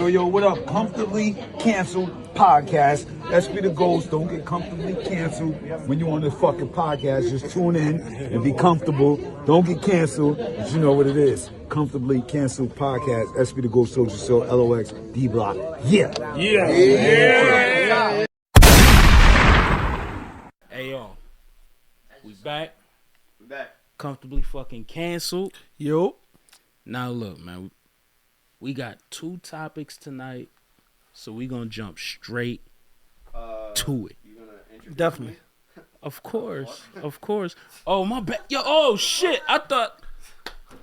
Yo, what up? Comfortably Canceled Podcast. That's be the goals. Don't get comfortably canceled when you're on this fucking podcast. Just tune in and be comfortable. Don't get canceled, but you know what it is. Comfortably Canceled Podcast. That's be the goals. Soldier Soul, LOX, D Block. Yeah. Hey, y'all. We back. Comfortably fucking canceled. Yo. Now, look, man. We got 2 topics tonight, so we gonna jump straight to it. You gonna introduce Definitely. me? Of course. Oh, my bad. Yo, oh, shit. I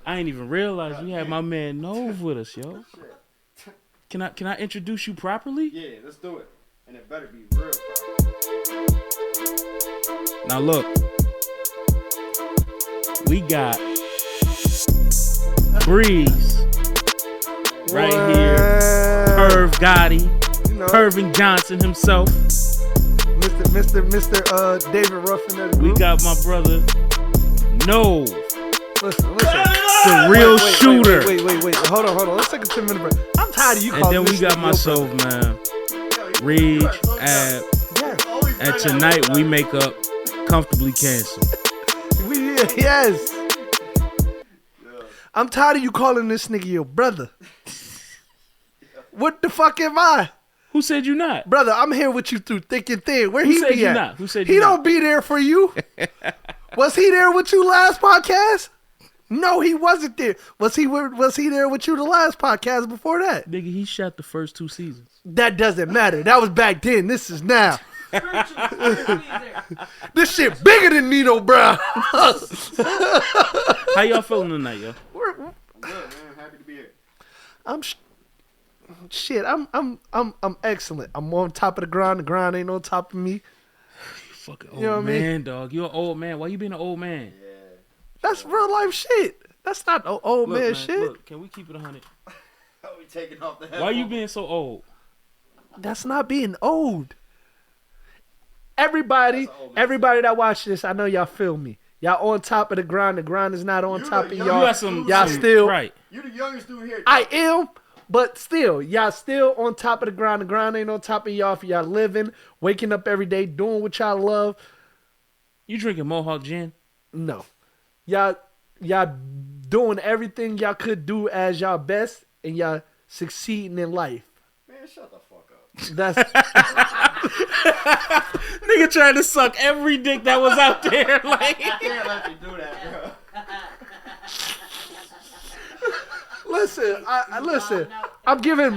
ain't even realized we had my man Nove with us, yo. Can I introduce you properly? Yeah, let's do it. And it better be real. Now, look. We got Breeze. Right here, Perv Gotti, Pervin Johnson himself. Mr. David Ruffin of the We group. got my brother, Nove, Listen. the real shooter. Wait. Hold on. Let's take a 10-minute break. I'm tired of you And calling then we this got nigga myself, man, Reg, Ab, Yes. and tonight we make up Comfortably Canceled. Yes. I'm tired of you calling this nigga your brother. What the fuck am I? Who said you not? Brother, I'm here with you through thick and thin. Where Who he said be you at? not? Who said you he not? don't be there for you. Was he there with you last podcast? No, he wasn't there. Was he there with you the last podcast before that? Nigga, he shot the first 2 seasons. That doesn't matter. That was back then. This is now. This shit bigger than Nino Brown. How y'all feeling tonight, yo? Good, man. Happy to be here. I'm excellent. I'm on top of the grind. The grind ain't on top of me. You fucking old You know what I mean? man, dog. You an old man. Why you being an old man? Yeah. That's real life shit. That's not old Look, man shit. Look, can we keep it 100? How we taking off the head? Why you being so old? That's not being old. Everybody that watch this, I know y'all feel me. Y'all on top of the grind. The grind is not on top of You y'all. got some still right. You the youngest dude here. I am, but still, y'all still on top of the grind. The grind ain't on top of y'all for y'all living, waking up every day, doing what y'all love. You drinking Mohawk gin? No. Y'all doing everything y'all could do as y'all best, and y'all succeeding in life. Man, shut the fuck up. That's Nigga trying to suck every dick that was out there. Like, I can't let you do that, bro. listen. I'm giving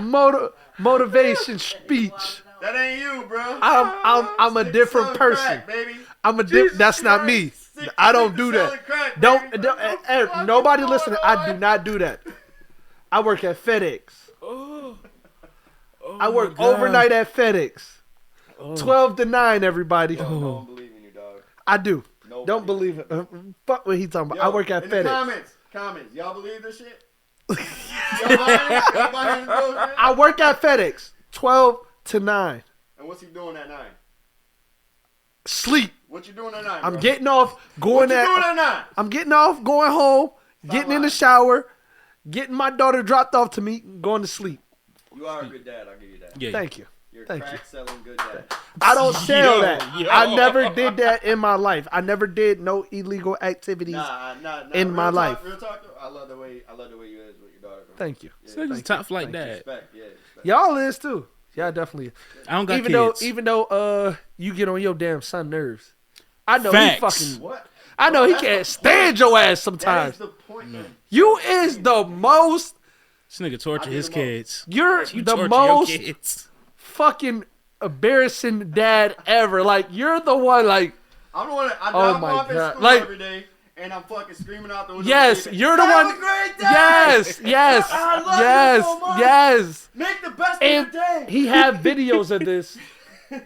motivation speech. That ain't you, bro. I'm a different person. Crack, baby. That's not me. I don't do that. Crack, Don't baby. nobody listening. I do not do that. I work at FedEx. I work overnight at FedEx. 12 to 9, everybody. Yo, no one believe in you, dog. I do. Nobody. Don't believe it. Fuck what he talking about. Yo, I work at in FedEx. the comments, y'all believe this shit? Y'all buying it? Y'all buying this bullshit? I work at FedEx. 12 to 9. And what's he doing at 9? Sleep. What you doing at 9? I'm bro? getting off, What going you doing at. at 9? I'm getting off, going home, getting in the shower, getting my daughter dropped off to me, going to sleep. You are a good dad. I'll give you that. yeah. Thank you. You're a Thank crack selling good dad. I don't sell Yo, that. yo. I never did that in my life. I never did no illegal activities. Nah. In Real my talk, life. Real talk, though. I love the way you is with your daughter, bro. Thank you. Yeah, This nigga's thank top you. flight Thank you. dad. Respect. Yeah. Respect. Y'all is too. Y'all definitely is. I don't got even kids. though you get on your damn son nerves. I know Facts. he fucking. What? I know he That's can't the stand your ass That is sometimes. the point, man. You is the most. This nigga torture I his do the most. kids. You're You the torture most your kids. fucking embarrassing dad ever. Like you're the one. Like I'm the one that I Oh drop my off at God. school Like- every day, and I'm fucking screaming out the window. yes, saying, you're the "Have one. a great day!" Yes. I love you so much. Yes. Make the best And of your day. he have videos of this.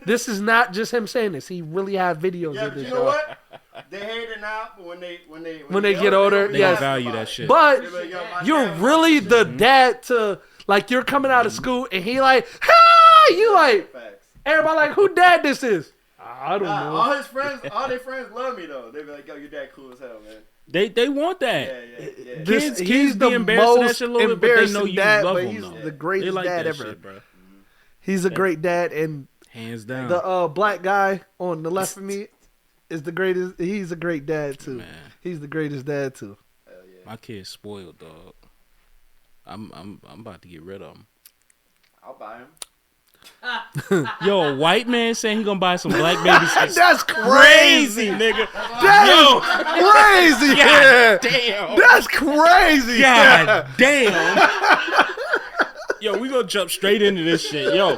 This is not just him saying this. He really have videos Yeah, of but this. you know y'all. what? They hate it now, but when they get older, They yes. don't value that shit. But They be like, "Yo, my you're dad really wants the this dad to like you're coming out of school and he like, hey, you like shit." Facts. everybody like who dad this is? I don't Nah, know. all their friends love me though. They be like, "Yo, your dad cool as hell, man." They want that. Yeah. Kids he's be the embarrassed of that most shit a little bit, but they know embarrassing you dad, love but them, he's though. the They greatest like dad that ever. shit, bro. He's a great dad, and Hands down. the black guy on the left of me is the greatest. He's a great dad too. Man. He's the greatest dad too. Hell yeah. My kid's spoiled, dog. I'm about to get rid of him. I'll buy him. Yo, a white man saying he gonna buy some black babies. That's crazy. nigga. That's crazy. God damn. That's crazy. God damn. Yo, we gonna jump straight into this shit. Yo.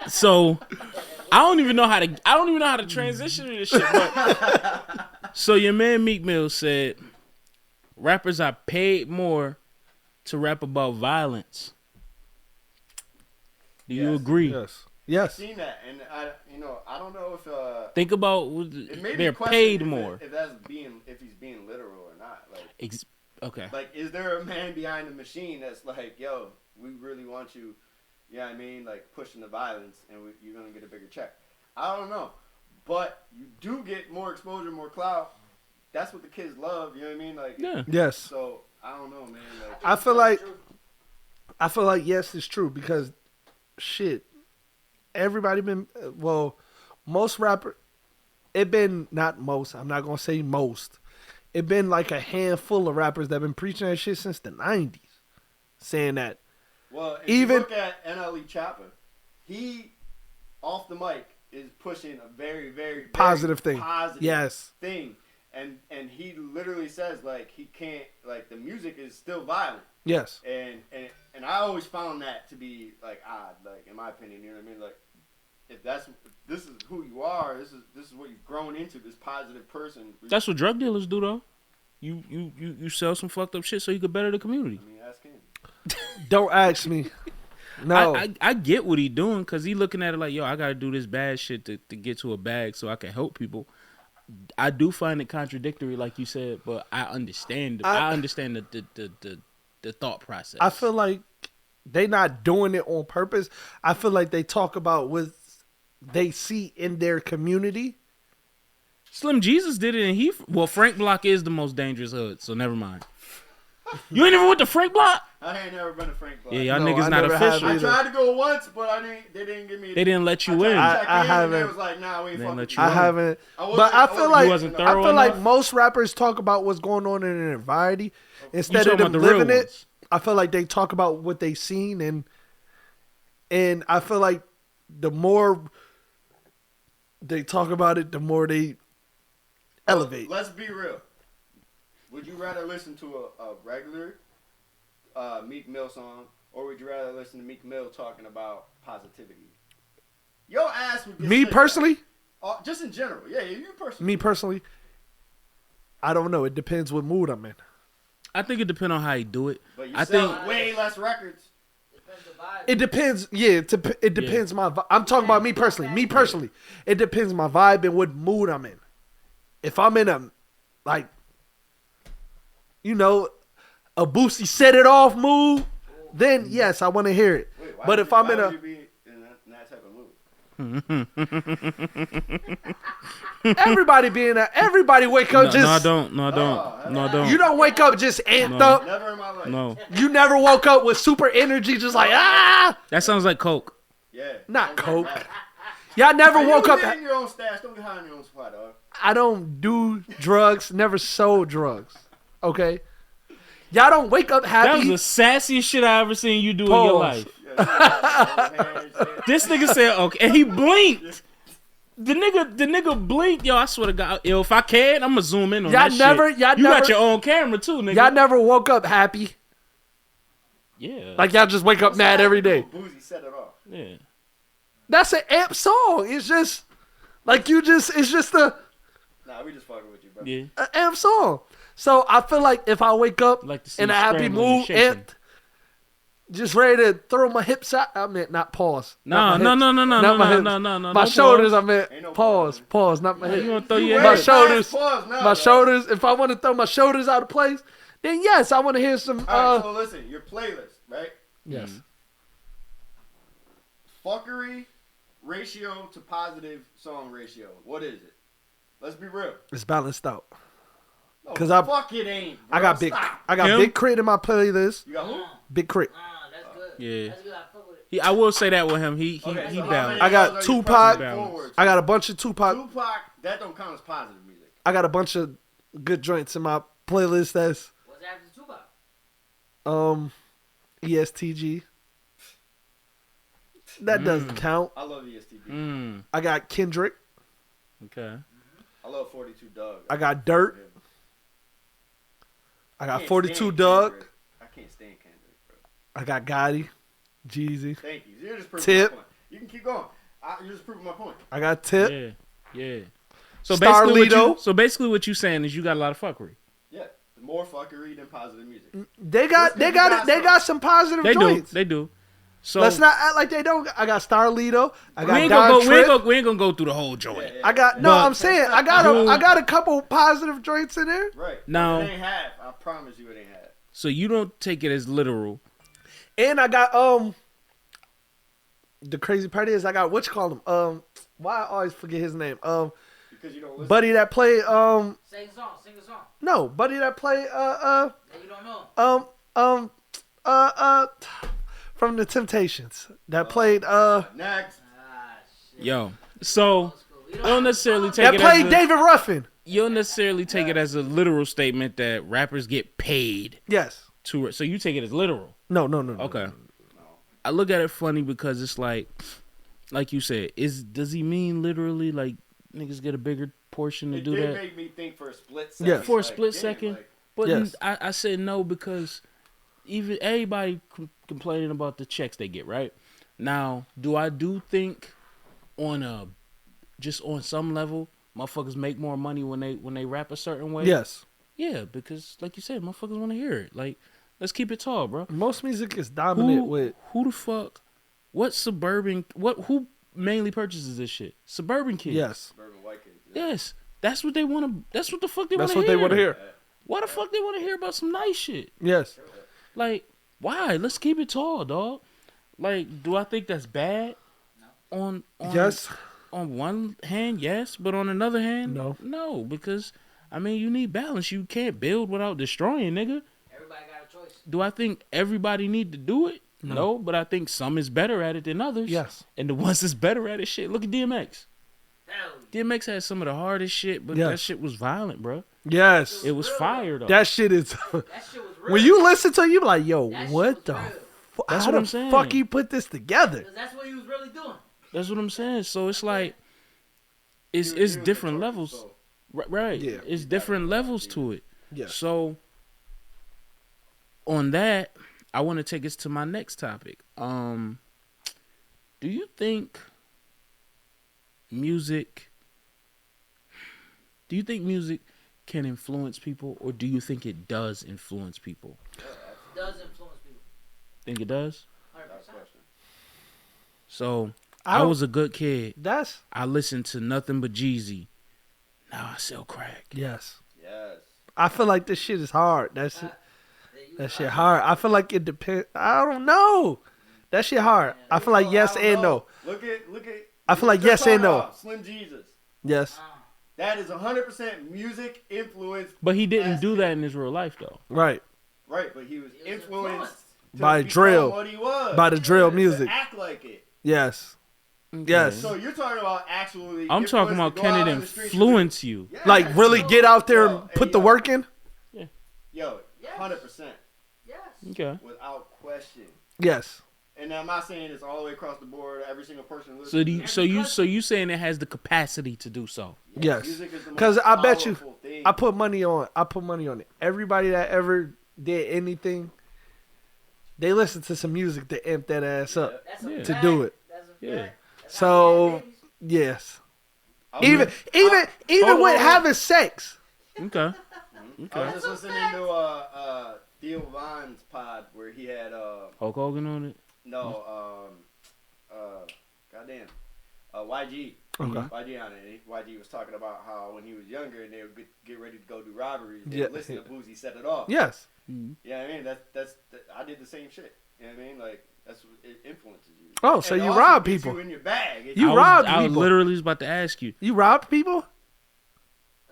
So I don't even know how to transition to this shit. But, so your man Meek Mill said rappers are paid more to rap about violence. Do you agree? Yes. Seen that, and I don't know if Think about it made me they're question paid if more. if he's being literal or not. Like, Okay. like, is there a man behind the machine that's like, yo, we really want you, you know what I mean, like pushing the violence, and you're gonna get a bigger check. I don't know, but you do get more exposure, more clout. That's what the kids love. You know what I mean? Like, Yeah. Yes. So I don't know, man. Like, I feel like yes, it's true because shit, everybody been most rapper. It been not most. I'm not gonna say most. It been like a handful of rappers that been preaching that shit since the '90s, saying that. Well, if even you look at NLE Chopper, he off the mic is pushing a very, very positive thing. Positive Yes. thing, and he literally says like he can't, like, the music is still violent. Yes. And I always found that to be like odd, like in my opinion. You know what I mean? Like, if this is who you are, this is what you've grown into, this positive person. That's what drug dealers do, though. You sell some fucked up shit so you can better the community. I mean, ask him. Don't ask me. No. I get what he doing because he looking at it like, yo, I gotta do this bad shit to get to a bag so I can help people. I do find it contradictory, like you said, but I understand. I understand the thought process. I feel like they not doing it on purpose. I feel like they talk about what they see in their community. Slim Jesus did it, and Frank Block is the most dangerous hood, so never mind. You ain't never went to Frank Block? I ain't never been to Frank Block. Yeah, y'all No, niggas I not never have official. I either. tried to go once, but they didn't give me. They didn't let you in. I I haven't. It was like, nah, we ain't They fucking let with you I in. haven't. wasn't- But I I feel wasn't- like You wasn't I thorough feel like enough? most rappers talk about what's going on in their environment instead You of talking them about the real living it. ones. I feel like they talk about what they seen, and I feel like the more they talk about it, the more they elevate. Let's be real. Would you rather listen to a regular Meek Mill song, or would you rather listen to Meek Mill talking about positivity? Your ass would get Me sent personally, back. Just in general. Yeah, you personally. me personally, I don't know. It depends what mood I'm in. I think it depends on how you do it. But you I sell think way less records. It depends. Yeah, it depends my. I'm talking about me personally. Me personally, it depends my vibe and what mood I'm in. If I'm in a, like, you know, a Boosie set it off mood, then yes, I want to hear it. Wait, But if I'm in why a, would you be in that type of mood? everybody wake up no, just. I don't. No, I don't. You don't wake up just amped No. up. Never in my life. No, You never woke up with super energy, just like that sounds like coke. Yeah. Not Don't coke. get mad. Y'all never Hey, woke you up. get in your own stash. Don't get high on your own supply, dog. I don't do drugs. Never sold drugs. Okay. Y'all don't wake up That was happy. the sassiest shit I ever seen you do in your Pause. life. Yeah, This nigga said okay, and he blinked. The nigga blinked. Yo, I swear to God, yo, if I can, I'm gonna zoom in on Y'all that never- shit. y'all You never- got your own camera too, nigga. Y'all never woke up happy. Yeah. Like y'all just wake up mad every day. Boozy set it off. Yeah. That's an amp song. It's just like it's just a Nah, we just fucking with you, bro. Yeah. an amp song. So I feel like if I wake up Like to see in a you happy scrambling and mood, shaking. amped, just ready to throw my hips out. I meant not pause. No, Not my no, hips. no, no, no, Not my no, hips. no, no, no. My no shoulders. pause. I meant Ain't no pause. pause. Pause. Not my You hips. wanna throw your My head? shoulders. Pause now, My bro. shoulders. If I want to throw my shoulders out of place, then yes, I want to hear some. All right, so listen, your playlist, right? Yes. Fuckery ratio to positive song ratio. What is it? Let's be real. It's balanced out. No, 'Cause fuck it ain't. Bro. I got Big Crit in my playlist. You got who? Big Crit. That's good. Yeah. That's good. I fuck with it. I will say that with him. He Okay, so how balanced. many I got of those are you Tupac. pressing forward? I got a bunch of Tupac. Tupac, that don't count as positive music. I got a bunch of good joints in my playlist. That's What's after Tupac? ESTG. That doesn't count. I love ESTB. I got Kendrick. Okay. I love 42 Doug. I got Dirt. I got can't 42 stand Doug. Kendrick. I can't stand Kendrick, bro. I got Gotti. Jeezy. Thank you. You're just proving Tip. my point. You can keep going. You're just proving my point. I got Tip. Yeah. So Starlito. basically what you saying is you got a lot of fuckery. Yeah, more fuckery than positive music. They got some positive joints. They do. So Let's not act like they don't. I got Starlito. I got we ain't Don gonna go. Trip. We ain't gonna go through the whole joint. I got no. But- I'm saying I got a couple positive joints in there. Right. Now- It ain't half. I promise you it ain't half. So you don't take it as literal. And I got the crazy part is I got what you call him why I always forget his name Because you don't listen. buddy that play Sing a song. Sing a song. no buddy that play That you don't know. from the Temptations that played Next. Ah, shit. Yo. So You I don't necessarily take that it played as David Ruffin. you don't necessarily take it as a literal statement that rappers get paid Yes. to. So you take it as literal. No. Okay. I look at it funny because it's like you said, does he mean literally like niggas get a bigger portion to It do did that? make me think for a split second. Yeah. For a like, split damn, second? like, But Yes. I said no because even everybody complaining about the checks they get, right? Now, do I think on some level, motherfuckers make more money when they rap a certain way? Yes. Yeah, because like you said, motherfuckers want to hear it. Like, let's keep it tall, bro. Most music is dominant with Who the fuck? Who mainly purchases this shit? Suburban kids. yes. suburban white kids. Yeah. Yes. That's what they want to. That's what the fuck they want That's to hear. what they want to hear. Why the fuck they want to hear about some nice shit? Yes. Like, why? Let's keep it tall, dog. Like, do I think that's bad? On Yes. On one hand, yes, but on another hand, No. no, because I mean, you need balance. You can't build without destroying, nigga. Everybody got a choice. Do I think everybody need to do it? No, but I think some is better at it than others. Yes. And the ones that's better at it, shit. Look at DMX. Hell, DMX had some of the hardest shit, but Yes. that shit was violent, bro. Yes. It was fire though. That shit is that shit was real. when you listen to it, you be like, yo, That shit what was the real. That's how what I'm the saying. fuck he put this together? 'Cause that's what he was really doing. That's what I'm saying. So it's like, it's He was different the levels. so- Right. Yeah. It's different levels to it. Yeah. So on that, I want to take us to my next topic. Do you think music can influence people, or do you think it does influence people? It does influence people. Think it does? 100%. That's the question. So I I don't- was a good kid. That's I listened to nothing but Jeezy. Now I sell crack. yes. Yes. I feel like this shit is hard. That You- shit hard. I feel like it depends. I don't know. That shit hard. I feel like yes I don't and know. no. Look at. I feel like what you're yes and talking no. about, Slim Jesus. Yes. That is 100% music influenced. But he didn't do that in his real life though. Right. Right, but he was He was influenced to By become drill. What he was. By the drill To music. act like it. Yes. Yes. So you're talking about actually. I'm talking about can can it influence you? Yeah, Like really get out there Yo, and put hey, the yo. work in. Yo, Yes. 100%, Yes. Okay. without question. Yes. And I'm not saying it's all the way across the board. Every single person. So you saying it has the capacity to do so? Yes. Music is the most 'Cause I bet you- powerful thing. I put money on it. Everybody that ever did anything, they listen to some music to amp that ass up. That's a Yeah. To fact. do it. That's a Yeah. fact. That's So- how we had babies. Yes. I was Even Hold with on. having sex. Okay. I was Okay. just listening to Theo Von's pod where he had Hulk Hogan on it. goddamn YG. Okay. YG on it. And YG was talking about how when he was younger and they would get ready to go do robberies, they Yeah. would listen to Boozy Set It Off. Yes. Yeah, I mean that's I did the same shit. You know what I mean? Like that's it influences you. Oh, so And it you also rob gets people. you in your bag. You I robbed was people. literally was about to ask you. You robbed people?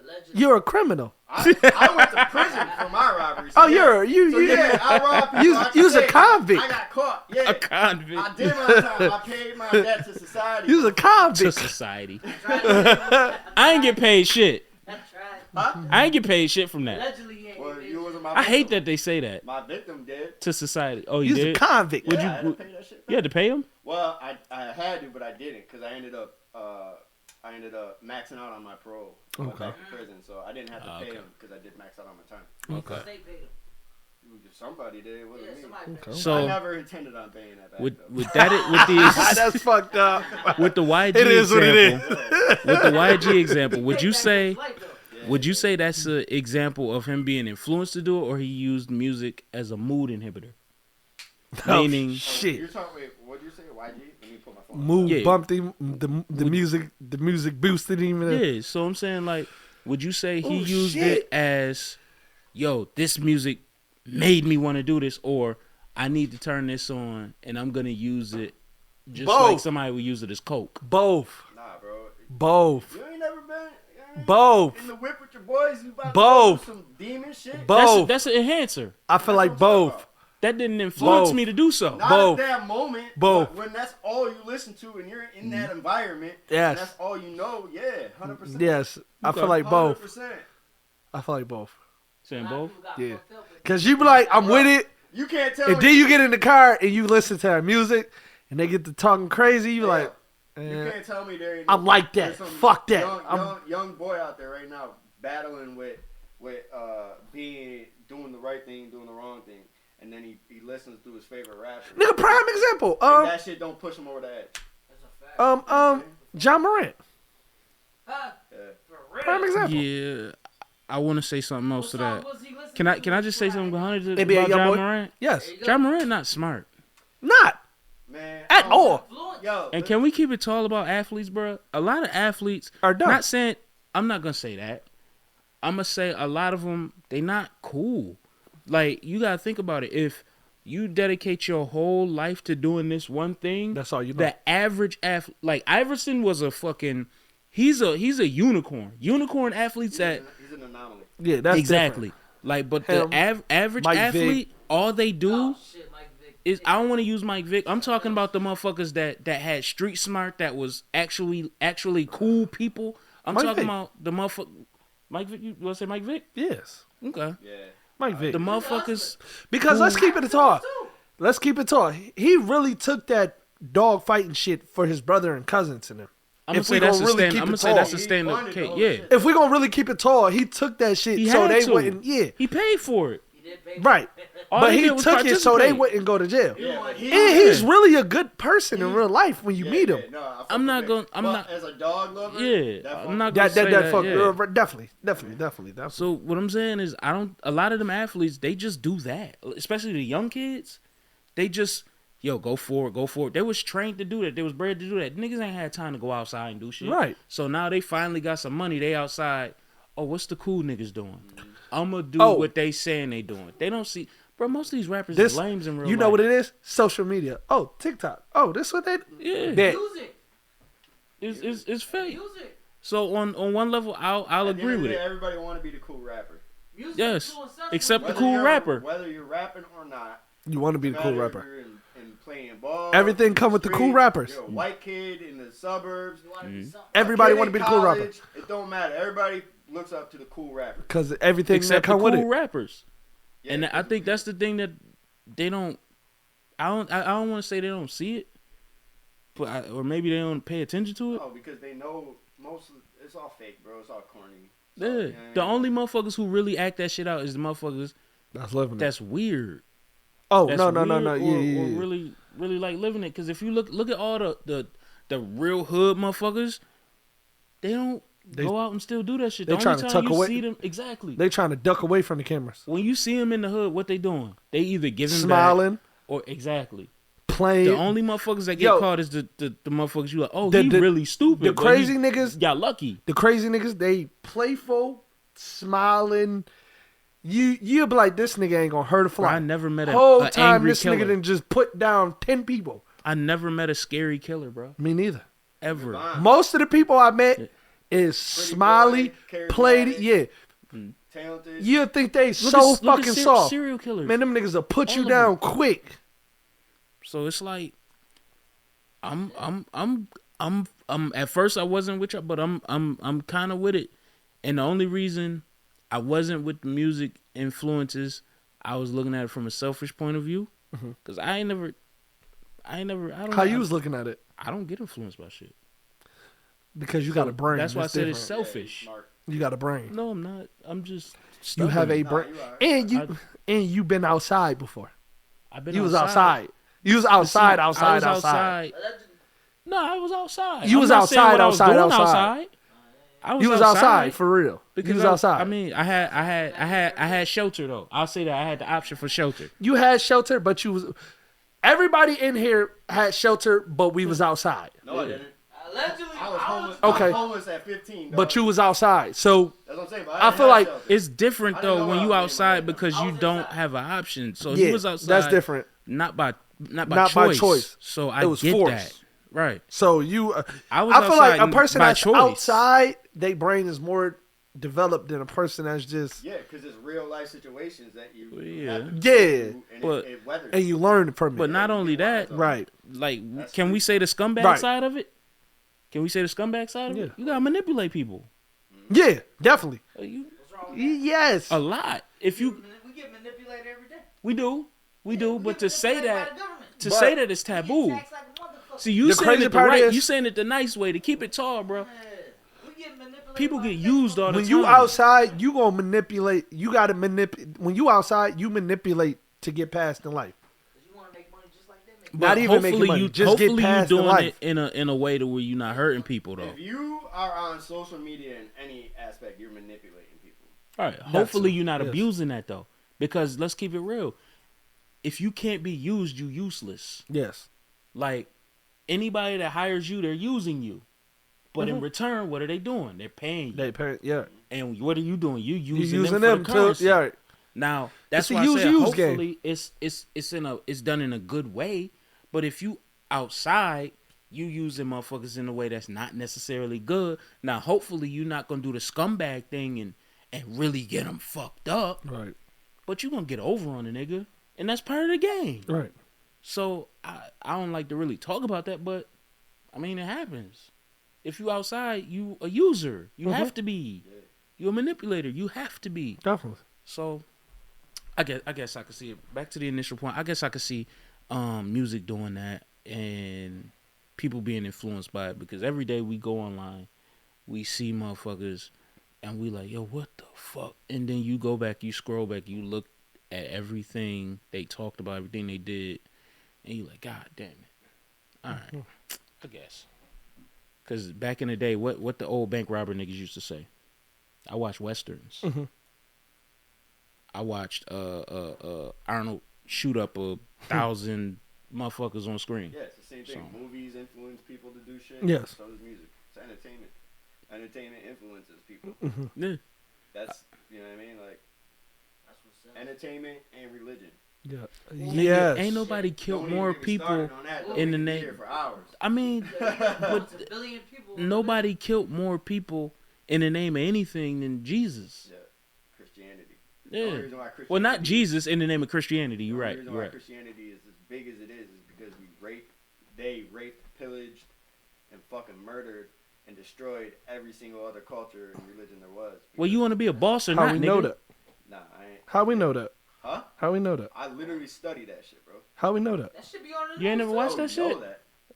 Allegedly. You're a criminal. I went to prison for my robbery. So Oh, you're yeah, I robbed people. Like you was I a said, convict. I got caught. Yeah, A convict. I did my time. I paid my debt to society. You was a To convict. society. Tried I ain't get paid shit. tried. Huh? I ain't get paid shit from that. Allegedly, he ain't Well, get you paid. wasn't my I victim. hate that they say that. My victim did. To society. Oh, You you was a did? convict. Would Yeah, you- I had to pay that shit back. You had to pay him? Well, I had to, but I didn't because I ended up maxing out on my parole. I went Okay. back to prison, so I didn't have to pay Okay. him because I did max out on my time. Okay. State paid him. Somebody did. It wasn't Yeah, me. somebody paid him. I So never intended on paying that back. with though. with that with the That's fucked up. with the YG It is what it example, is. with the YG example, would you Paid back say his life, though. Yeah. would you say that's an example of him being influenced to do it, or he used music as a mood inhibitor? Oh, Meaning, You're shit. talking. Wait, what'd you say? YG? Let me put my phone. Mood Yeah. bumped him. The music boosted him. yeah. So I'm saying, like, would you say he Oh, used shit. it as, yo, this music made me want to do this, or I need to turn this on and I'm gonna use it just like Both. somebody would use it as coke? Both. Nah, bro. Both. You ain't never been. You ain't Both. In the whip with your boys, you about Both. to do some demon shit. Both. That's an enhancer. I feel like That's what I'm talking both. That didn't influence Both. me to do so. Not Both. at that moment. Both. But when that's all you listen to and you're in that environment, Yes. and that's all you know, yeah, 100%. Yes. I Okay. feel like both. 100%. I feel like both. Saying A lot of both. people got Yeah. fucked up with Cause you be like, I'm with it, You can't tell and then you get in the car and you listen to that music, and they get to talking crazy. You Yeah. like, You eh, can't tell me there ain't I'm like there's that. some Fuck that. Young boy out there right now battling with doing the right thing, doing the wrong thing, and then he listens to his favorite rapper. nigga, prime example. And that shit don't push him over the edge. That's a fact. John Morant. Huh? Yeah. For real. Prime example. Yeah, I want to say something else What to song that. was he listening Can I to? just say something behind it NBA about Youngboy? John Morant? Yes. There you go. John Morant not smart. Not Man, at all. Influence. Yo, And can we keep it tall about athletes, bro? A lot of athletes Are dumb. Not saying I'm not gonna say that. I'm gonna say a lot of them they not cool. Like you gotta think about it. If you dedicate your whole life to doing this one thing, That's all you know. the average athlete, like Iverson, was a fucking. He's a unicorn. Unicorn athletes that he's an anomaly. Yeah, that's exactly. different. Like, but Him, the average Mike athlete, all they do Oh, shit, Mike Vick. is I don't want to use Mike Vick. I'm talking about the motherfuckers that had street smart, that was actually cool people. I'm Mike talking Vick. about the motherfucker. Mike Vick, you want to say Mike Vick? Yes. Okay. Yeah. Mike Vick. The motherfuckers. Because let's keep it tall. Too. Let's keep it tall. He really took that dog fighting shit for his brother and cousins and them. I'm gonna If say we that's gonna a really stand. keep I'm it gonna say tall. that's a He stand up funded the case. whole Yeah, shit. If we're gonna really keep it tall, he took that shit he so had they to. wouldn't. Yeah, He paid for it. He did pay. right. All But they he did was took it so they participate. wouldn't go to jail. Yeah, but he, And he's really a good person in real life when you meet him. No, I fuck I'm with not Vic. gonna- I'm But not- as a dog lover. Yeah, that I'm not That gonna say that. fuck Yeah. definitely. So what I'm saying is, a lot of them athletes, they just do that. Especially the young kids, they just, go for it. They was trained to do that. They was bred to do that. Niggas ain't had time to go outside and do shit. Right. So now they finally got some money. They outside. Oh, what's the cool niggas doing? I'm gonna do Oh. what they saying they doing. They don't see, bro. Most of these rappers This, is lames in real you life. know what it is? Social media. Oh, TikTok. Oh, this what they. Yeah, That Music. it's fake. Music. So on one level, I'll At the agree end of with the day, it. Everybody want to be the cool rapper. Music Yes, influence us except when the cool you're- rapper. Whether you're rapping or not. You want to be the cool matter if rapper. you're in playing ball. Everything in the come with the cool street, rappers. You're a white kid in the suburbs. you wanna be something. Everybody a kid want to in be the cool rapper college, It don't matter. Everybody looks up to the cool rapper. because everything Except that come the with cool it. rappers. Yeah, And I think that's the thing that they don't. I don't want to say they don't see it, but or maybe they don't pay attention to it. No, because they know it's all fake, bro. It's all corny. Yeah, So, the only motherfuckers who really act that shit out is the motherfuckers That's living it. that's weird. Oh That's no. weird Yeah, or, yeah, or yeah. really like living it. Because if you look at all the real hood motherfuckers, they don't go out and still do that shit. they The trying only to time tuck you away- see them exactly. They trying to duck away from the cameras. When you see them in the hood, what they doing? They either giving Smiling, back or exactly. playing. The only motherfuckers that get Yo, caught is the motherfuckers you like. Oh, the- he the- really stupid. the but crazy he niggas. got lucky. The crazy niggas, they playful, smiling. You'll be like, this nigga ain't gonna hurt a Bro, fly. I never met Whole a time angry this killer. nigga done just put down 10 people. I never met a scary killer, bro. Me neither. Ever. Fine. Most of the people I met, is Smiley played it. Yeah. Talented. You think they Look so at- look fucking at soft. serial killers. Man, them niggas will put you All of down them. quick. So it's like, I'm at first I wasn't with y'all, but I'm kind of with it. And the only reason I wasn't with the music influences, I was looking at it from a selfish point of view. Cause I don't. How you was looking at it? I don't get influenced by shit. Because you got a brain. That's why I It's said it's different. selfish. You got a brain. No, I'm not. I'm just. You have a stubborn. brain. you are. And you been outside before. I've been You was outside. You was outside, See, I outside, was outside. No, I was outside. You I'm was not saying outside, what I was outside, doing outside. I was You was outside for real. Because You was outside. I mean, I had shelter though. I'll say that I had the option for shelter. You had shelter, but you was. Everybody in here had shelter, but we was outside. No, I didn't. Allegedly, I was homeless. Okay. I was homeless at 15. But you was outside. So That's what I'm saying. But I didn't feel have like shelter. It's different I didn't though know when what you I was doing outside right now. because I you was don't inside. have an option. So yeah, he was outside. that's different. Not by Not by choice. choice. So I It was get forced. that. Right. So you, I was I feel like a outside person by that's choice. outside, their brain is more developed than a person that's just Yeah, because it's real life situations that you Yeah. have to go Yeah. through, and But- it weathers. and you learn from it. But not only that, right. like, That's can we say the scumbag Right. side of it? Can we say the scumbag side of it? Yeah. You gotta manipulate people. Yeah, definitely. You what's wrong with that? Yes. a lot. If you We get manipulated every day. we do. We But get to say manipulated by that the government. to But- say that it's We get taboo. taxed like a motherfucker. See, you The saying crazy it the part right. is- You saying it the nice way to keep it tall, bro. Yeah. We get manipulated People by get the used government. all the When time. you outside, you gonna manipulate. You gotta manipulate. When you outside, you manipulate to get past in life. 'Cause you want to make money just like them. But Not even making hopefully money, you just get hopefully you past in doing life. it in a way to where you're not hurting people though. If you are on social media in any aspect, you're manipulating people. All right. Hopefully too. you're not Yes. abusing that though, because let's keep it real. If you can't be used, you useless. Yes. Like anybody that hires you, they're using you. But in Mhm. return, what are they doing? They're paying you. They parent. Yeah. And what are you doing? You You using, using them them for the to. currency. Yeah. Now that's It's a why I said use-use hopefully it's done in a good way. But if you outside, you using motherfuckers in a way that's not necessarily good. Now hopefully you're not gonna do the scumbag thing and really get them fucked up. Right. But you gonna get over on a nigga, and that's part of the game. Right. So I don't like to really talk about that, but I mean it happens. If you outside, you a user. You have to be. You're a manipulator. You have to be. Definitely. So I guess I could see it. Back to the initial point. I guess I could see music doing that and people being influenced by it, because every day we go online, we see motherfuckers and we like, yo, what the fuck? And then you go back, you scroll back, you look at everything they talked about, everything they did, and you like, God damn it. All right, I guess. Because back in the day, what the old bank robber niggas used to say? I watched Westerns. Mhm. I watched Arnold shoot up 1,000 motherfuckers on screen. Yeah, it's the same thing. So- Movies influence people to do shit. Yes. So does music. It's entertainment. Entertainment influences people. Yeah. That's, you know what I mean? Like, That's what's up. entertainment and religion. Yeah. Nigga, Yes. Ain't nobody killed Don't even more get me people. started on that, though. in We the can be name- here for hours. I mean, but It's a billion people. nobody killed more people in the name of anything than Jesus. Yeah. Christianity. The only Yeah. reason why Christianity, Well, not Jesus in the name of Christianity. You're the only right. reason You're why right. Christianity is as big as it is because they raped, pillaged, and fucking murdered and destroyed every single other culture and religion there was. Well, you want to be a boss or How not, we nigga? know that? Nah, I ain't. How we know that? Huh? How we know that? I literally study that shit, bro. How we know that? That should be on the You ain't news, never watched too. that You know shit?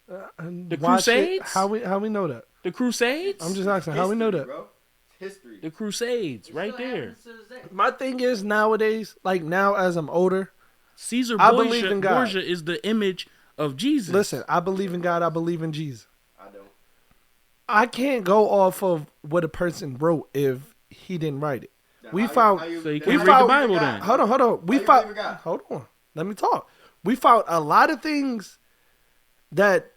that. The Watch it. Crusades? How we know that? The Crusades? I'm just asking. How we know History, that? bro. It's history. The Crusades, It right still there. happens to this day. My thing is nowadays, like now as I'm older, Caesar I Borgia, believe in God. Borgia is the image of Jesus. listen, I believe in God. I believe in Jesus. I don't. I can't go off of what a person wrote if he didn't write it. Now, We how found- So you then can't how read the you Bible believe in then. God? Hold on. How We you found. believe in God? Hold on. Let me talk. We found a lot of things that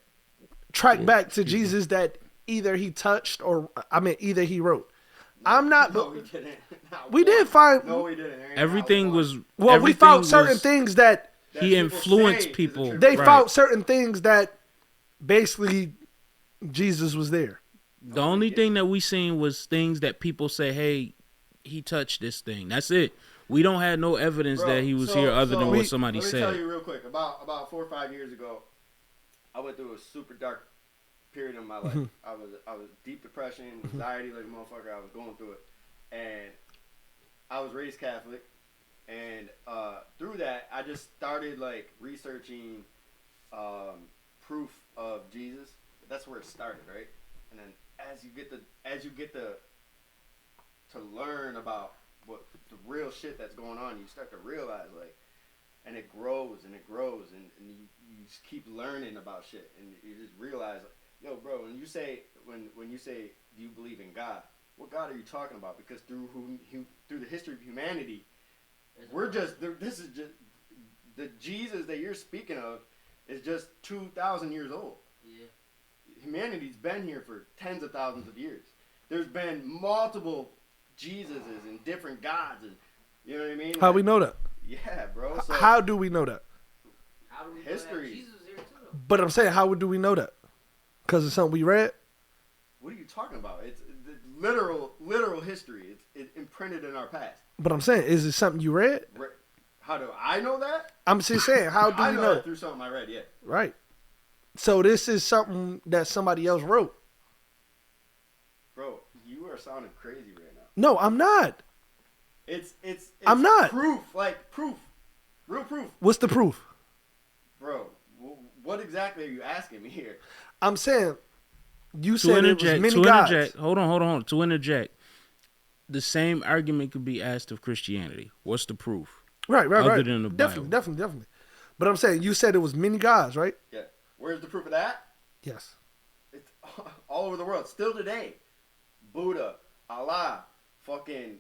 track back to Jesus that either he touched or either he wrote. I'm not. No, we didn't. Not We one. did find. No, we didn't. There ain't Everything not one. was. Well, we everything found certain was- things that That He people influenced say is a people. true they Right. found certain things that basically Jesus was there. The only thing that we seen was things that people say, hey, he touched this thing. That's it. We don't have no evidence Bro, that he was so- here other so than we- what somebody Let me tell said. you real quick. About 4 or 5 years ago, I went through a super dark period in my life. I was deep depression, anxiety like a motherfucker. I was going through it, and I was raised Catholic, and through that, I just started like researching proof of Jesus. That's where it started, right? And then as you get to learn about what the real shit that's going on, you start to realize like, and it grows and it grows, and you just keep learning about shit, and you just realize, like, yo, bro, when you say do you believe in God? What God are you talking about? Because through through the history of humanity, this is just the Jesus that you're speaking of is just 2,000 years old. Yeah. Humanity's been here for tens of thousands of years. There's been multiple Jesuses and different gods, and you know what I mean. How we know that? Yeah, bro. So How do we know that? How do we History. know that Jesus is here too? Though? But I'm saying, how do we know that? Because it's something we read. what are you talking about? It's literal history. It's imprinted in our past. But I'm saying, is it something you read? How do I know that? I'm just saying, how do I we know know that that? through something I read. Yeah. Right. So this is something that somebody else wrote. Bro, you are sounding crazy right now. No, I'm not. It's I'm not. proof, real proof, What's the proof? bro. What exactly are you asking me here? I'm saying, you To said it was many gods. hold on. To interject, the same argument could be asked of Christianity. What's the proof? Right. Other than the Definitely. But I'm saying, you said it was many gods, right? Yeah. Where's the proof of that? Yes. It's all over the world. Still today. Buddha, Allah, fucking.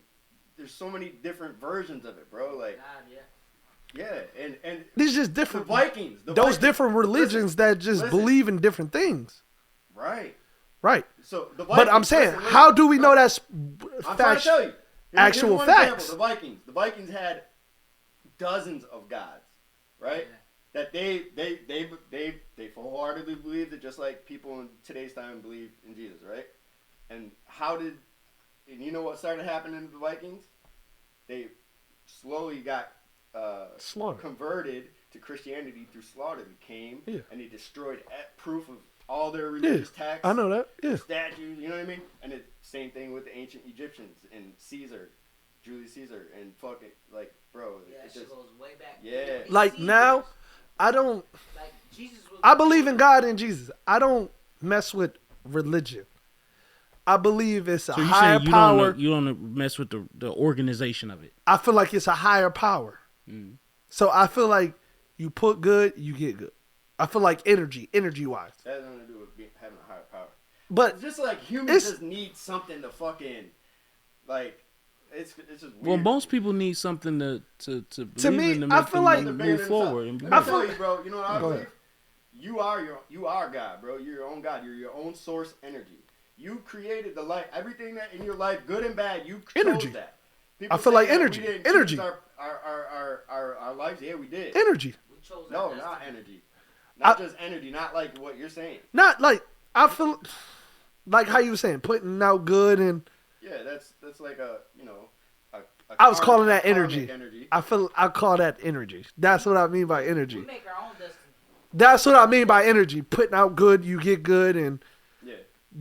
There's so many different versions of it, bro. Like, God, yeah. yeah, and These just the different. Vikings. Those different religions that just listen. believe in different things. Right. Right. So the Vikings. But I'm saying, listen, how do we know that's I'm trying to tell you. actual one facts? Example, the Vikings. The Vikings had dozens of gods, right? Yeah. That they full-heartedly believed it, just like people in today's time believe in Jesus, right? And and you know what started happening to the Vikings? They slowly got Slaughter. converted to Christianity through slaughter. They came Yeah. and they destroyed proof of all their religious texts. I know that. Yeah. Statues, you know what I mean? And it's same thing with the ancient Egyptians and Caesar, Julius Caesar, and fucking like, bro, Yeah, that it's shit just goes way back. Yeah. Like Caesars, now, I don't. like Jesus was. I believe in God and Jesus. I don't mess with religion. I believe it's a So you higher saying power. you don't mess with the organization of it? I feel like it's a higher power. So I feel like you put good, you get good. I feel like energy wise. that has nothing to do with having a higher power. But It's just like humans It's- just need something to fucking like. It's just weird. Well, most people need something to believe me, in to I make feel them like- Something bigger move than forward. themselves. And Let me feel- tell you, bro. You know what I Go believe? ahead. You are God, bro. You're your own God. You're your own source energy. You created the life. Everything that in your life, good and bad, you chose Energy. that. I feel like say that energy. We didn't Energy. choose our lives. Yeah, we did. energy. We chose No, our not destiny. energy. Not just energy. Not like what you're saying. Not like I feel like how you were saying, putting out good, and Yeah, that's like a I was calling karmic that energy. I call that energy. That's what I mean by We energy. make our own destiny. That's what I mean by energy. Putting out good, you get good, and Yeah.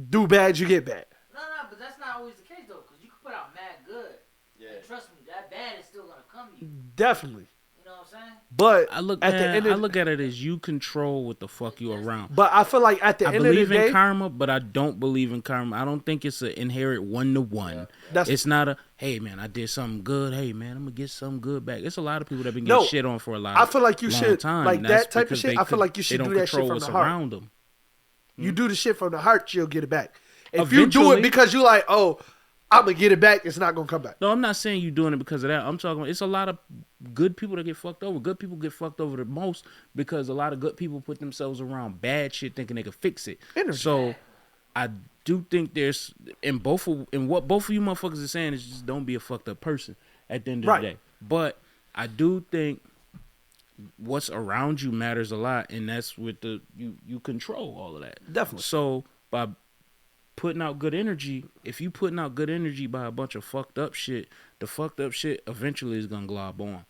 do bad, you get bad. No, but that's not always the case though, because you can put out mad good. Yeah. And trust me, that bad is still gonna come to you. Definitely. You know what I'm saying? But I look at the end of at it as you control what the fuck you around. But I feel like at the I end of the believe day, in karma, but I don't believe in karma. I don't think it's an inherent 1-to-1. That's- It's not a, hey man, I did something good. Hey man, I'm gonna get something good back. It's a lot of people that been getting No, shit on for a lot. I feel like you long should- time. like and that that's type of because shit, they I feel like you they should don't do that shit control from what's the heart. around them. you do the shit from the heart, you'll get it back. If you do it Eventually. because you like, oh, I'm gonna get it back, it's not gonna come back. No, I'm not saying you doing it because of that. I'm talking about it's a lot of good people that get fucked over. Good people get fucked over the most because a lot of good people put themselves around bad shit thinking they can fix it. Energy. So I do think there's in what both of you motherfuckers are saying is just don't be a fucked up person at the end of Right. the day. But I do think what's around you matters a lot, and that's with you control all of that. Definitely. So by putting out good energy, if you putting out good energy by a bunch of fucked up shit, the fucked up shit eventually is gonna glob on,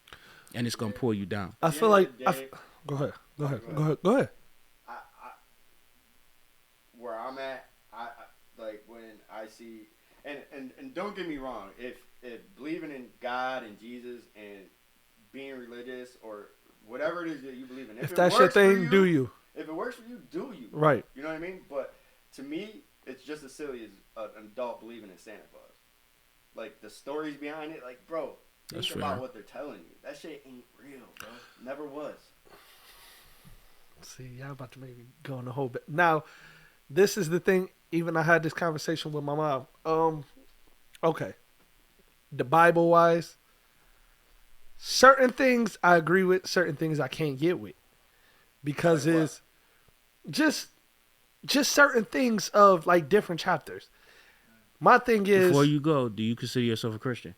and it's gonna pull you down. I feel like. Go ahead. Go ahead. I, where I'm at, I like when I see, and don't get me wrong, if believing in God and Jesus and being religious or whatever it is that you believe in, If that's your thing, do you? If it works for you, do you? Right. You know what I mean? But to me, it's just as silly as an adult believing in Santa Claus. Like the stories behind it, like bro, think That's about fair. what they're telling you. That shit ain't real, bro. Never was. See, y'all about to make me go on the whole bit. Now, this is the thing. Even I had this conversation with my mom. Okay. The Bible wise, certain things I agree with, certain things I can't get with, because Like what? it's just certain things of like different chapters. My thing is, Before you go, do you consider yourself a Christian?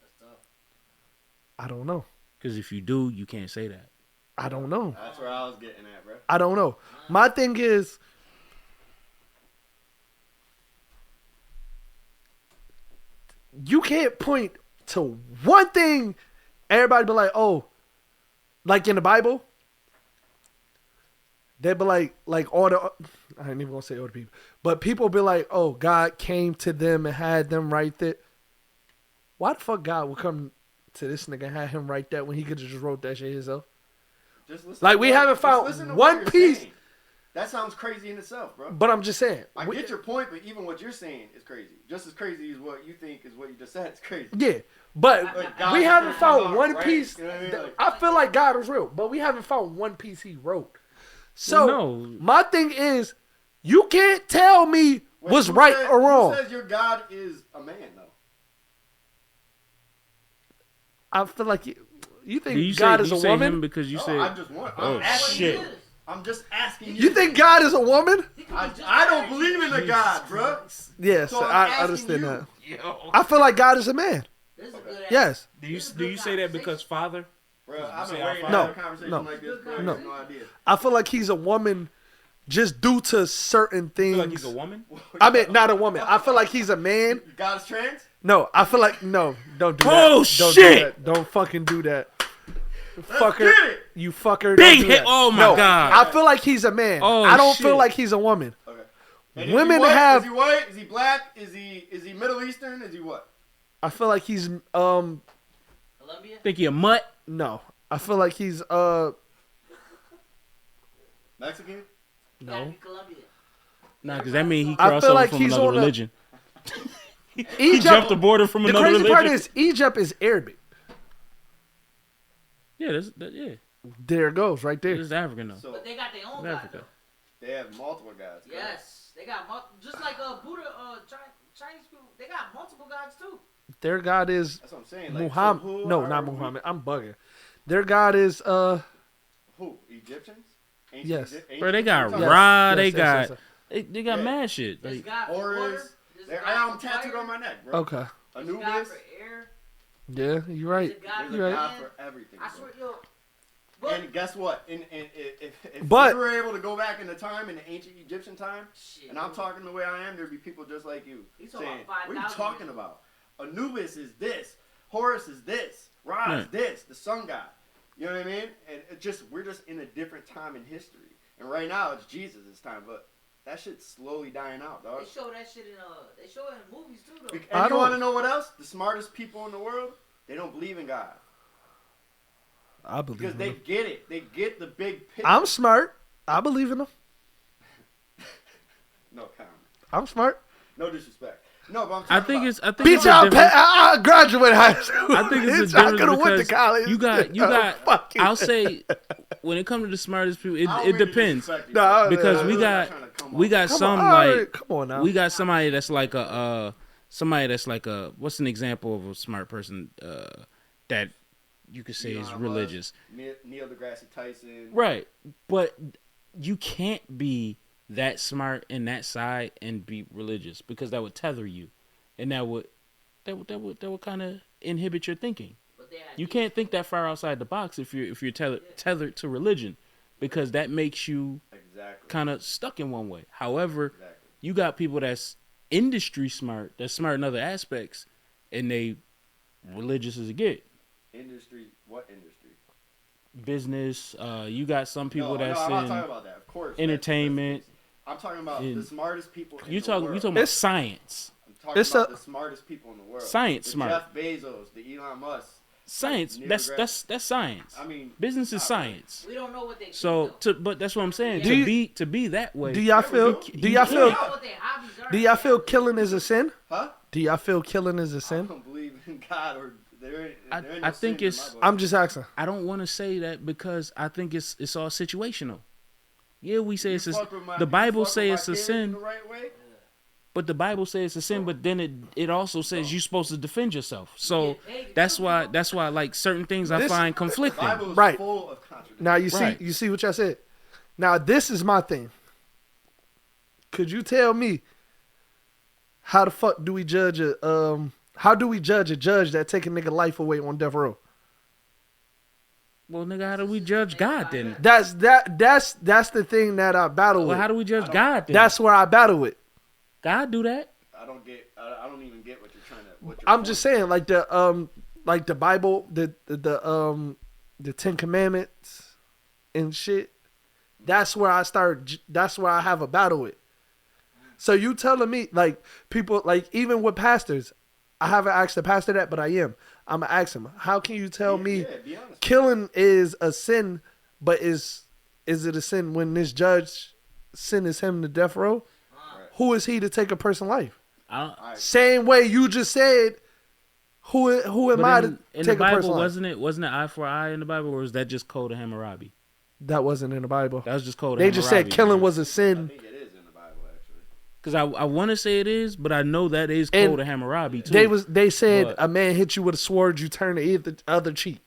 That's tough. I don't know. Because if you do, you can't say that. I don't know. That's where I was getting at, bro. I don't know. My thing is, you can't point to one thing. Everybody be like, oh, like in the Bible, they be like all the, I ain't even gonna say all the people, but people be like, oh, God came to them and had them write that. Why the fuck God would come to this nigga and have him write that when he could have just wrote that shit himself? Just listen. Like, to we what- haven't just found listen to one what you're piece- saying. That sounds crazy in itself, bro. But I'm just saying. I get your point, but even what you're saying is crazy. Just as crazy as what you think is what you just said. It's crazy. Yeah, but Like, God we is haven't gonna found come out, one right? piece. You know what I mean? Like- I feel like God is real, but we haven't found one piece he wrote. So Well, no. my thing is, you can't tell me Wait, what's who right said- or wrong. Who says your God is a man, though? I feel like you think Do you God say, is do a you say woman. him because you No, said I just want. Oh, I'm asking shit. you. I'm just asking you. You think God is a woman? I don't believe in a God, bro. Yes, So I'm I asking understand you. that. Yo. I feel like God is a man. This is a good Yes. Do you say that because father? Bro, I've been say waiting to No, have a conversation no, like this, bro. no. I have no idea. I feel like he's a woman just due to certain You things. feel like he's a woman? I mean, not a woman. I feel like he's a man. God is trans? No, I feel like no. Don't do Oh, that. Don't shit. do that. Don't fucking do that. Let's Fucker, get it. you fucker. Big don't do hit. that. Oh, my No, God. I feel like he's a man. Oh, I don't shit. feel like he's a woman. Okay. And Women is he white? have- Is he white? Is he black? Is he Middle Eastern? Is he what? I feel like he's Columbia? Think he a mutt? no. I feel like he's Mexican? no. Columbia. Nah, because that means he I crossed feel over like from he's another on a- religion. He Egypt. jumped the border from The another crazy religion. part is Egypt is Arabic. Yeah, yeah. There it goes, right there. This is African though. So But they got their own It's God, Africa. though. they have multiple gods. correct? Yes. They got just like Buddha, Chinese people, they got multiple gods too. Their God is That's what I'm saying. Like, Muhammad. so who No, are not we- Muhammad. I'm bugging. Their God is Who? Egyptians? Ancient Yes. Egypt- Bro, they ancient got Egyptians? Ra, Yes, they yes, got yes, they got Yeah. mad shit. There's Like, God for Horus. water. There's I God got them for tattooed fire, on my neck, bro. Okay. There's God Anubis. for air. Yeah, you're right. There's a God There's for a You're right. God land. for everything. I bro. swear, yo. But And guess what? If But- we were able to go back in the time, in the ancient Egyptian time, shit. and I'm talking the way I am, there'd be people just like you He's talking saying, about "What are you 5,000 talking years. about? Anubis is this, Horus is this, Ra is Right. this, the sun god." You know what I mean? And we're just in a different time in history. And right now it's Jesus' time, but that shit's slowly dying out, dog. They show that shit in they show it in movies too though. And I you don't- want to know what else? The smartest people in the world, they don't believe in God I believe because in they him. get it. They get the big picture. I'm smart. I believe in him. No comment. I'm smart. No disrespect. No, but I'm talking I think about, it's I think Bitch, it's a difference. I graduated high school. I think it's a Bitch, I difference could have went to because college. you got. Fuck you. I'll say, when it comes to the smartest people, I don't it mean to depends. disrespect you, Nah, bro. Because I'm we not got trying to come we off. got Come some on, like alright, come on now. we got somebody that's like a what's an example of a smart person that you could say You know is how it was. religious, Neil deGrasse Tyson. right? But you can't be that smart in that side and be religious because that would tether you, and that would kind of inhibit your thinking. But they had You can't think that far outside the box if you're tethered to religion, because that makes you kind of stuck in one way. However, you got people that's industry smart, that's smart in other aspects, and they religious as it get. Industry? What industry? Business. You got some people that's I'm not in talking about that. Of course. entertainment. I'm talking about the smartest people in You the world. talking about science. I'm talking about the smartest people in the world. Science the smart. Jeff Bezos, the Elon Musk. Science. Like, That's science. I mean, business is science. We don't know what they. So, but that's what I'm saying. To be that way. Do y'all feel? Do y'all feel killing is a sin? Huh? Do y'all feel killing is a I sin? don't believe in God or there. I think it's. I'm just asking. I don't want to say that because I think it's all situational. Yeah, we say it's the Bible say it's a sin, the right way? but the Bible says it's a sin. But then it also says you're supposed to defend yourself. So that's why like certain things I find conflicting. The Bible is Right. full of contradictions. Now Right. you see what y'all said. Now this is my thing. Could you tell me how the fuck do we judge a judge that take a nigga life away on death row? Well, nigga, how do we judge God then? That's the thing that I battle Well, with. how do we judge God then? That's where I battle with. God do that. I don't even get what you're trying to. I'm just saying, like the Bible, the Ten Commandments and shit. That's where I start. That's where I have a battle with. So you telling me, like, people, like, even with pastors, I haven't asked the pastor that, but I am. I'm gonna ask him. How can you tell me be honest. killing is a sin, but is it a sin when this judge sentenced him to death row? Who is he to take a person's life? Same way you just said. Who am I to in take the a Bible, person's life? wasn't it eye for eye in the Bible, or was that just Code of Hammurabi? That wasn't in the Bible. That was just Code of They Hammurabi. just said killing was a I sin. think it is in the Bible actually. Because I want to say it is, but I know that is Code And of Hammurabi too. They said But- a man hit you with a sword, you turn the other cheek.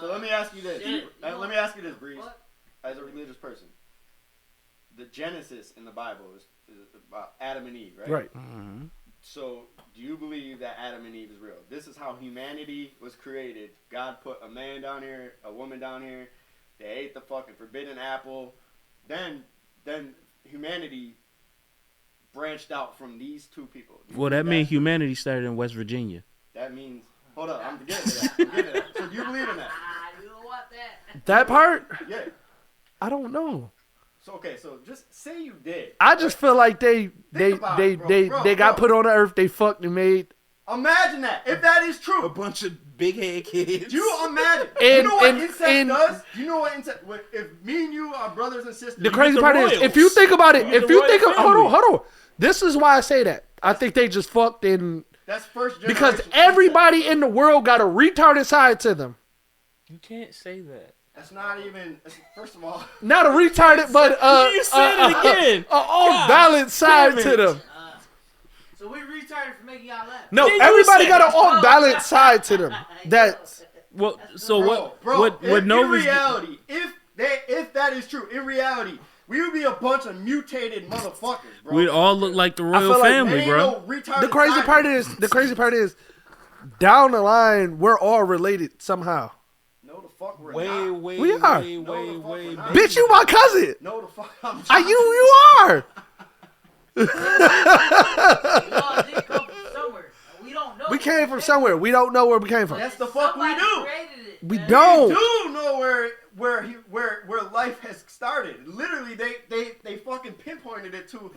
So let me ask you this. Let me ask you this, Breeze. What? As a religious person, the Genesis in the Bible is about Adam and Eve, right? Right. So do you believe that Adam and Eve is real? This is how humanity was created. God put a man down here, a woman down here. They ate the fucking forbidden apple. Then humanity branched out from these two people. Do you Well, that believe means humanity started in West Virginia. That means. Hold up, I'm getting to that. So do you believe in that? You don't want that. That part, Yeah. I don't know. So okay, so just say you did. I just feel like they about it, bro. got put on the earth, they fucked and made. Imagine that. If that is true. bunch of big head kids. Do you imagine? And- you know what and- incest and- does? Do you know what incest? If me and you are brothers and sisters. The crazy the part is, royals. if you think about it, You get if the you royal think of, family. hold on. This is why I say that. I think they just fucked and That's first generation. because everybody in the world got a retarded side to them. You can't say that. That's not even. First of all. Not a retarded, but You said it again. a off balance side to them. So we retarded for making y'all laugh. No, Yeah, you everybody said got it. an off balance side to them. That's Well, so what? Bro, what in Nova's reality, if that is true, in reality, we would be a bunch of mutated motherfuckers, bro. we'd all look like the royal feel like family, Ain't bro. no retarded the crazy side part to it. is down the line we're all related somehow. No, the fuck we're Way, not. way, We are. way, No, way, the fuck way. we're not. Bitch, you my cousin. No, the fuck I'm not. You are. We all did come from somewhere. And we don't know. We came from somewhere. We don't know where we came from. That's the fuck we Somebody do. created it, We man. don't. We do know where life has started. Literally, they fucking pinpointed it to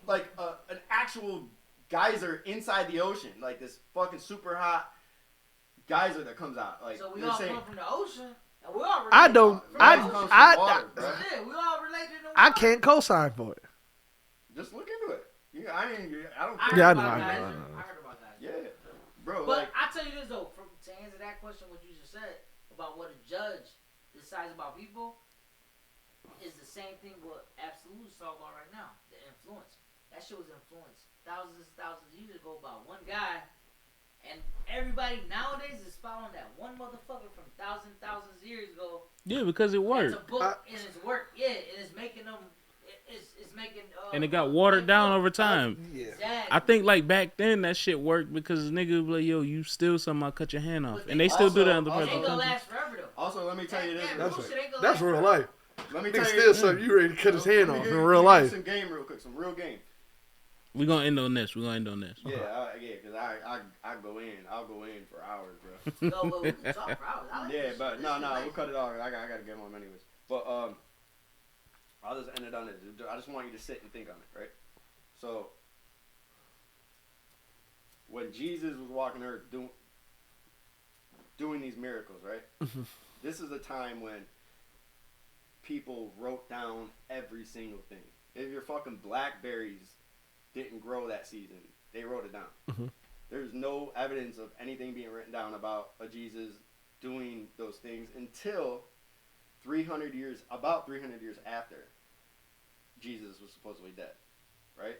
like an actual geyser inside the ocean, like this fucking super hot geyser that comes out. Like So we they're all saying, come from the ocean. And we all related. I don't. From the I ocean. comes from I water, bro. Yeah, we all related in the I water. can't co-sign for it. Just look into it. I don't I care. heard Yeah, I about know, I that. know. I heard about that. Yeah, bro. But Like I tell you this though, to answer that question, what you just said about what a judge decides about people is the same thing what absolutes talk about right now. The influence. That shit was influenced thousands and thousands of years ago by one guy, and everybody nowadays is following that one motherfucker from thousands of years ago. Yeah, because it It's worked. a book and it's work. Yeah, and it's making them. It's making. And it got watered down over time. Exactly. I think like back then that shit worked because niggas be like, yo, you steal something, I'll cut your hand off. And they still do that in the Also- It ain't gonna country. last forever though. also, let me tell you this. That real bullshit quick. ain't gonna That's last real forever. life. Let me Nigga tell still you. something you ready to cut his hand Let me off give in you- real let me life. give you Some game real quick. Some real game. We're gonna end on this. Yeah, because I go in. I'll go in for hours, bro. Yo, but we can talk for hours. I like Yeah, this but shit. no, This shit we'll nice. cut it off. I gotta get home anyways. But I'll just end it on it. I just want you to sit and think on it, right? So when Jesus was walking earth doing these miracles, right? This is a time when people wrote down every single thing. If your fucking blackberries didn't grow that season, they wrote it down. Mhm. There's no evidence of anything being written down about a Jesus doing those things until about 300 years after Jesus was supposedly dead, right?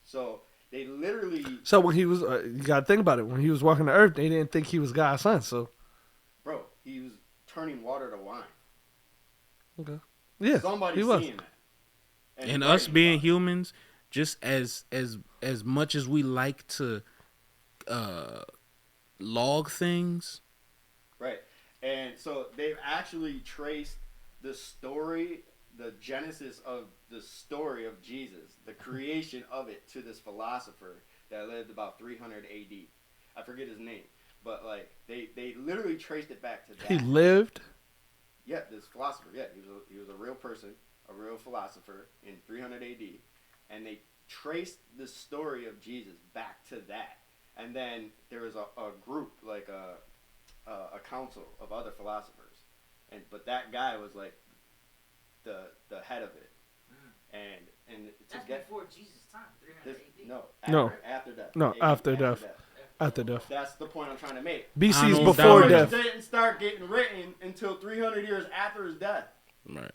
So they literally, So when he was, you gotta think about it. When he was walking the earth, they didn't think he was God's son. So bro, he was turning water to wine. okay, yeah, Somebody he was. seeing that, And us writing being about it. humans, just as much as we like to log things, Right. And so they've actually traced the story, the genesis of the story of Jesus, the creation of it, to this philosopher that lived about 300 AD. I forget his name, but like they literally traced it back to that. He lived. Yeah, this philosopher. Yeah, he was a real person, a real philosopher in 300 AD, and they traced the story of Jesus back to that. And then there was a group, like a council of other philosophers, but that guy was like the head of it. And to That's get before Jesus' time, 300 AD. No. after death. No, AD, after death. After death. That's the point I'm trying to make. BC is Arnold before Domino. death. Didn't start getting written until 300 years after his death. right? It's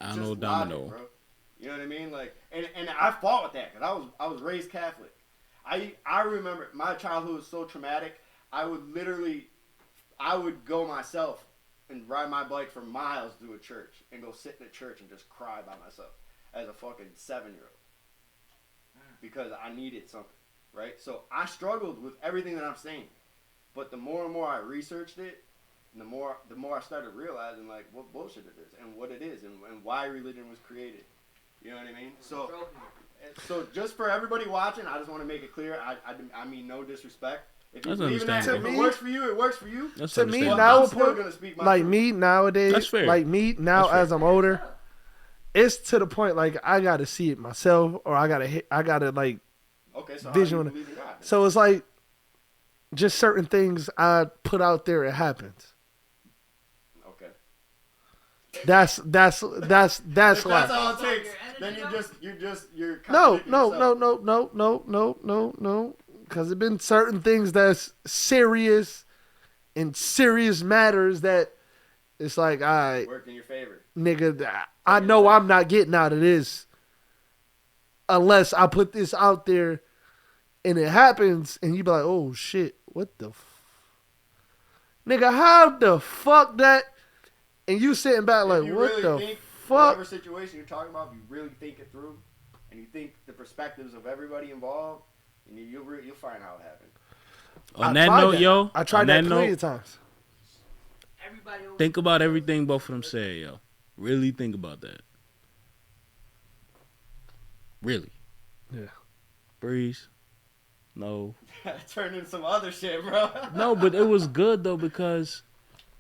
I know just Domino. logic, bro. You know what I mean? Like, and I fought with that because I was raised Catholic. I remember my childhood was so traumatic. I would go myself and ride my bike for miles to a church and go sit in a church and just cry by myself as a fucking 7-year-old because I needed something, right? So I struggled with everything that I'm saying, but the more and more I researched it, the more I started realizing like what bullshit it is and what it is and why religion was created. You know what I mean? So just for everybody watching, I just want to make it clear. I mean no disrespect. If you That's believe in that, if understandable. it works for you, it works for you. That's To me, understandable. now- I'm still gonna speak my Like truth. me nowadays, That's fair. like me now That's fair. as I'm older, it's to the point like I gotta see it myself, or I gotta like. Okay, so Visual- how do you believe in God? So it's like just certain things I put out there, it happens. Okay. That's If like that's all it takes, then you're no, contradicting no, yourself. because there's been certain things that's serious and serious matters that it's like, all right, Worked in your favor. nigga, I know I'm not getting out of this unless I put this out there and it happens and you be like, oh shit, what the nigga, how the fuck that? And you sitting back like, If you what really the think fuck? whatever situation you're talking about, if you really think it through, and you think the perspectives of everybody involved, and you'll find how it happened. On I that tried note, that. yo. I tried on that that plenty note, of times. Everybody always think about everything both of them said, yo. Really think about that. Really. Yeah. Breeze. No. Turned into some other shit, bro. No, but it was good though because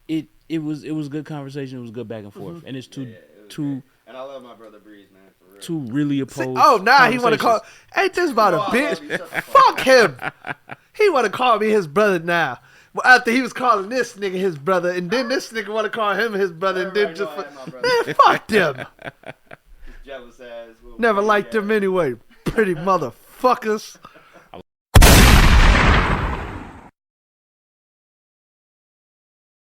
it was good conversation. It was good back and forth, and it's Yeah, it was two great. And I love my brother Breeze, man, for real. two really opposed. Oh, now he want to call. conversations. Ain't this about No, a I love bitch? you. Shut the fuck Fuck him. He want to call me his brother now. Well, after he was calling this nigga his brother, and then this nigga want to call him his brother, and then Everybody just know I am my brother. man, fuck them. Jealous ass. little Never baby liked ass. them anyway. Pretty motherfuckers.